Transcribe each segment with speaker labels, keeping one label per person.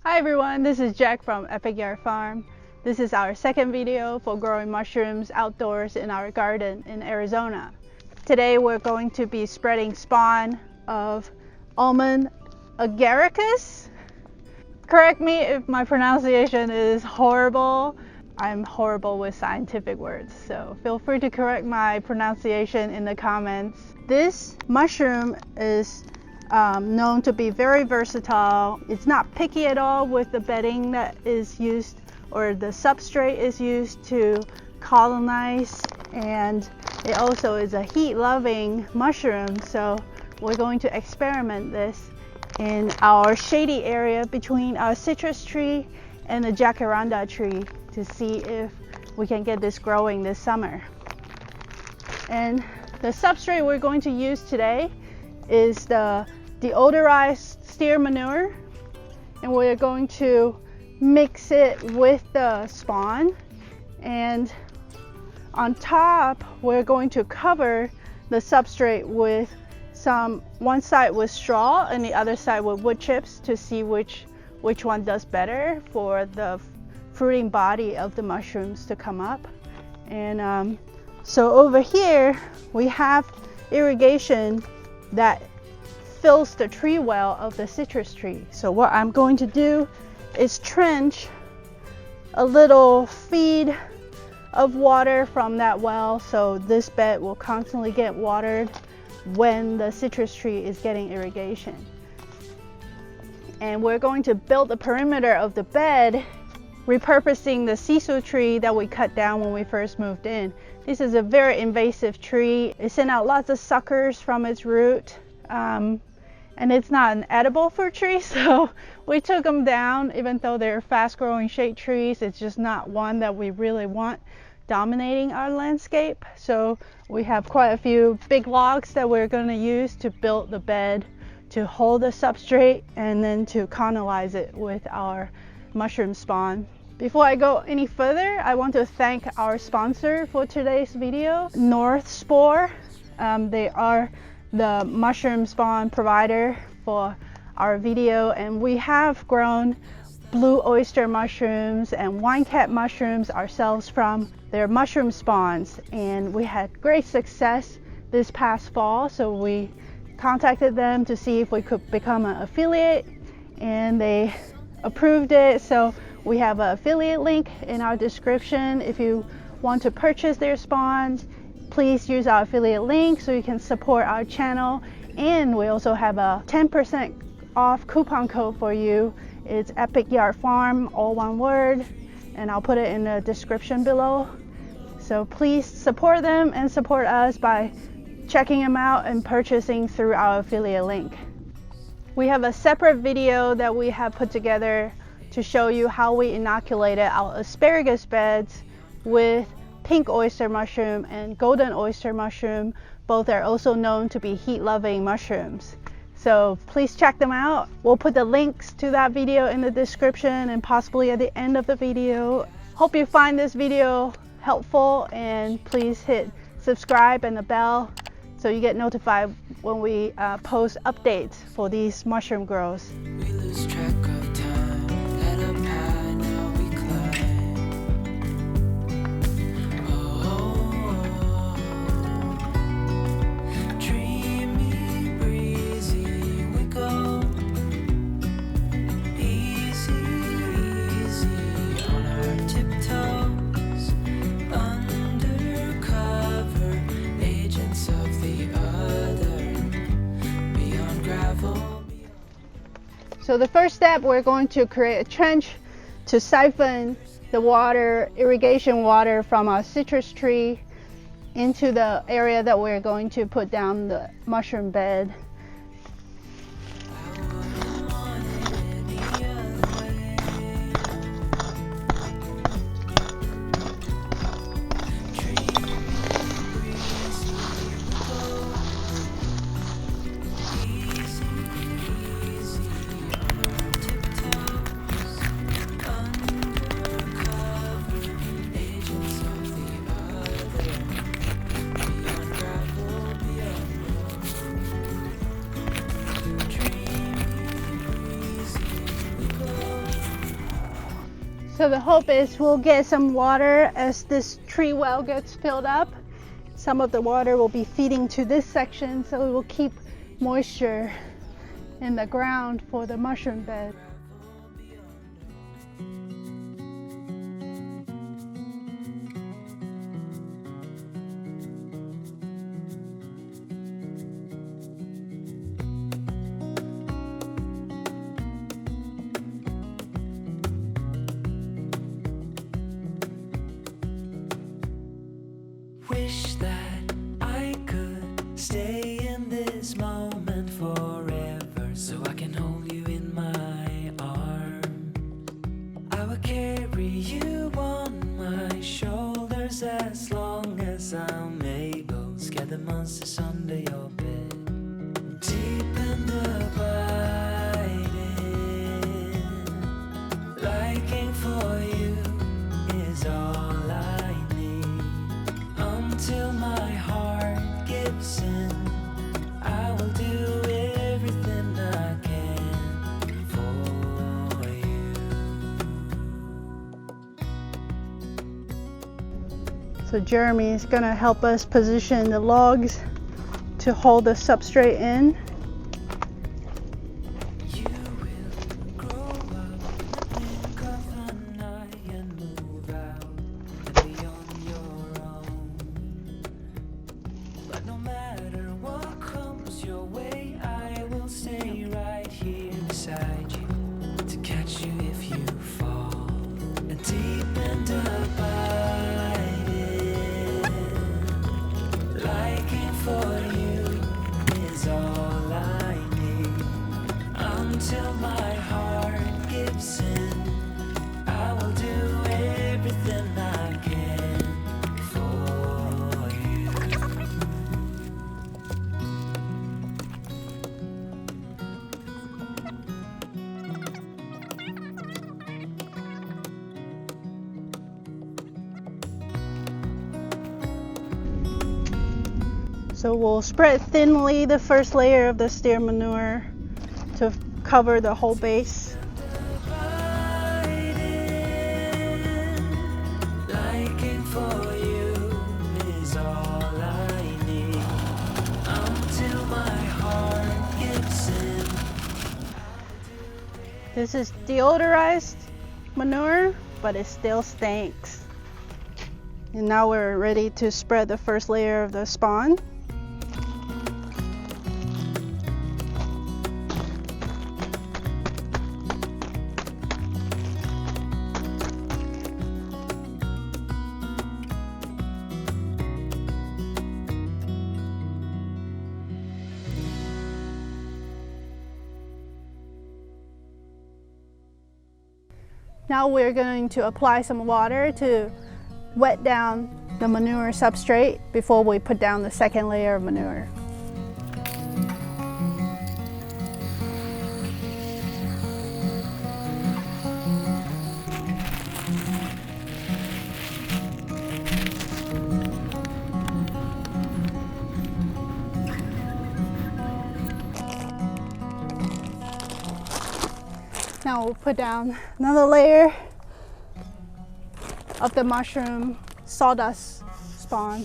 Speaker 1: Hi everyone, this is Jacq from Epic Yard Farm. This is our second video for growing mushrooms outdoors in our garden in Arizona. Today we're going to be spreading spawn of Almond Agaricus. Correct me if my pronunciation is horrible. I'm horrible with scientific words, so feel free to correct my pronunciation in the comments. This mushroom is known to be very versatile. It's not picky at all with the bedding that is used or the substrate is used to colonize, and it also is a heat-loving mushroom. So we're going to experiment this in our shady area between our citrus tree and the jacaranda tree to see if we can get this growing this summer. And the substrate we're going to use today is the deodorized steer manure, and we're going to mix it with the spawn, and on top we're going to cover the substrate with one side with straw and the other side with wood chips to see which one does better for the fruiting body of the mushrooms to come up. And so over here we have irrigation that fills the tree well of the citrus tree. So what I'm going to do is trench a little feed of water from that well, so this bed will constantly get watered when the citrus tree is getting irrigation. And we're going to build the perimeter of the bed repurposing the Sissoo tree that we cut down when we first moved in. This is a very invasive tree. It sent out lots of suckers from its root. And it's not an edible fruit tree, so we took them down. Even though they're fast-growing shade trees, it's just not one that we really want dominating our landscape. So we have quite a few big logs that we're going to use to build the bed to hold the substrate and then to colonize it with our mushroom spawn. Before I go any further, I want to thank our sponsor for today's video, SPORE. They are the mushroom spawn provider for our video, and we have grown blue oyster mushrooms and wine cap mushrooms ourselves from their mushroom spawns, and we had great success this past fall. So we contacted them to see if we could become an affiliate, and they approved it. So we have an affiliate link in our description. If you want to purchase their spawns, please use our affiliate link so you can support our channel. And we also have a 10% off coupon code for you. It's Epic Yard Farm, all one word, and I'll put it in the description below. So please support them and support us by checking them out and purchasing through our affiliate link. We have a separate video that we have put together to show you how we inoculated our asparagus beds with pink oyster mushroom and golden oyster mushroom. Both are also known to be heat-loving mushrooms. So please check them out. We'll put the links to that video in the description and possibly at the end of the video. Hope you find this video helpful, and please hit subscribe and the bell so you get notified when we post updates for these mushroom grows.
Speaker 2: We lose track of time, head up high, now we climb. Dreamy, breezy, we go. Easy, easy on our tiptoes. Undercover agents of the other. Beyond gravel.
Speaker 1: So the first step, we're going to create a trench to siphon the water, irrigation water from our citrus tree into the area that we're going to put down the mushroom bed. So the hope is we'll get some water as this tree well gets filled up. Some of the water will be feeding to this section, so it will keep moisture in the ground for the mushroom bed.
Speaker 2: Wish that I could stay in this moment forever, so I can hold you in my arms. I will carry you on my shoulders as long as I'm able. Scare the monsters under your bed, deep and abiding. Liking for you is all I need. Until my heart gives in, I will do everything I can for you.
Speaker 1: So Jeremy is going to help us position the logs to hold the substrate in.
Speaker 2: You will grow up, blink of an eye, and move out and be on your own. But no matter what comes your way, I will stay right here beside you to catch you if you fall. And deep and abiding, liking for you is all I need. Until my heart gives in, I will do everything I can for you.
Speaker 1: So we'll spread thinly the first layer of the steer manure to cover the whole base.
Speaker 2: Liking for you is all I need. Until my heart gives in.
Speaker 1: This is deodorized manure, but it still stinks. And now we're ready to spread the first layer of the spawn. Now we're going to apply some water to wet down the manure substrate before we put down the second layer of manure. Now we'll put down another layer of the mushroom sawdust spawn.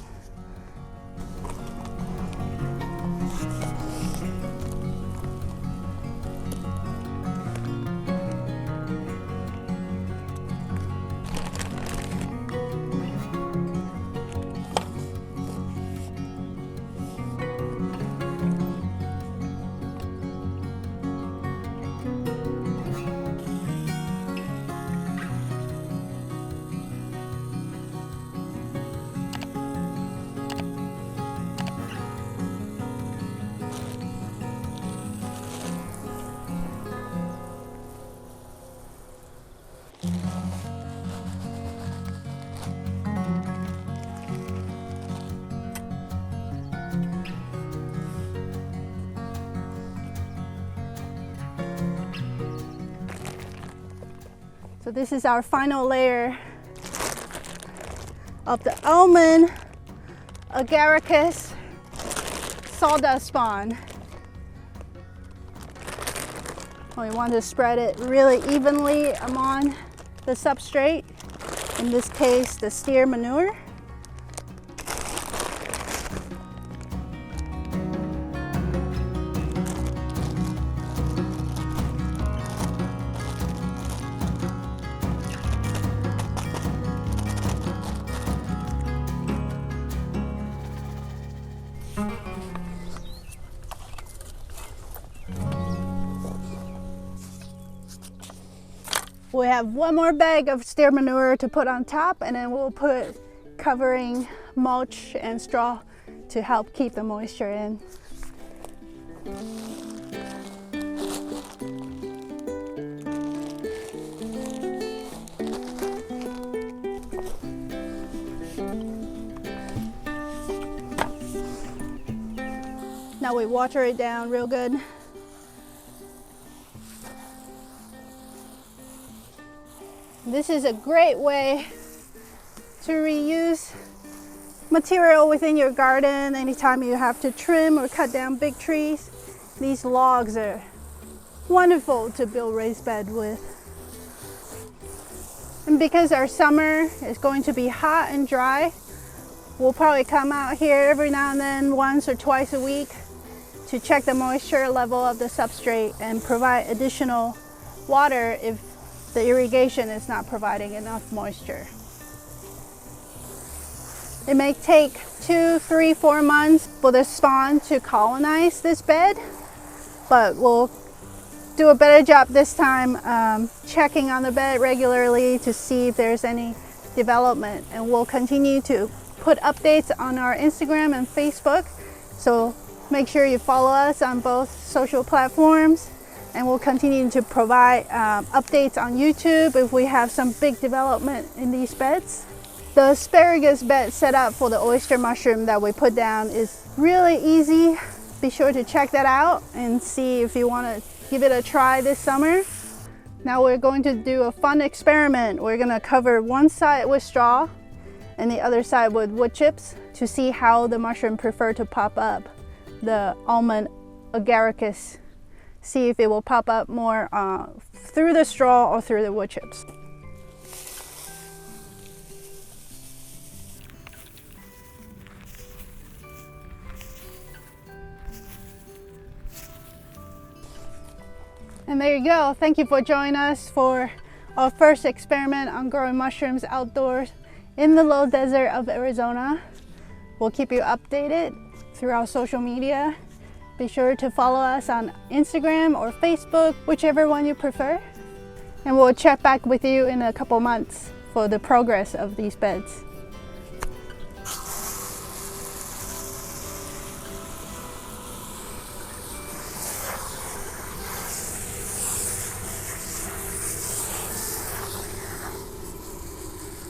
Speaker 1: So this is our final layer of the Almond Agaricus sawdust spawn. We want to spread it really evenly among the substrate, in this case the steer manure. We have one more bag of steer manure to put on top, and then we'll put covering mulch and straw to help keep the moisture in. Now we water it down real good. This is a great way to reuse material within your garden. Anytime you have to trim or cut down big trees, these logs are wonderful to build raised bed with. And because our summer is going to be hot and dry, we'll probably come out here every now and then, once or twice a week, to check the moisture level of the substrate and provide additional water if the irrigation is not providing enough moisture. It may take 2, 3, 4 months for the spawn to colonize this bed, but we'll do a better job this time checking on the bed regularly to see if there's any development, and we'll continue to put updates on our Instagram and Facebook, so make sure you follow us on both social platforms. And we'll continue to provide updates on YouTube if we have some big development in these beds. The asparagus bed set up for the oyster mushroom that we put down is really easy. Be sure to check that out and see if you want to give it a try this summer. Now we're going to do a fun experiment. We're going to cover one side with straw and the other side with wood chips to see how the mushroom prefer to pop up, the Almond Agaricus. See if it will pop up more through the straw or through the wood chips. And there you go. Thank you for joining us for our first experiment on growing mushrooms outdoors in the low desert of Arizona. We'll keep you updated through our social media. Be sure to follow us on Instagram or Facebook, whichever one you prefer. And we'll check back with you in a couple months for the progress of these beds.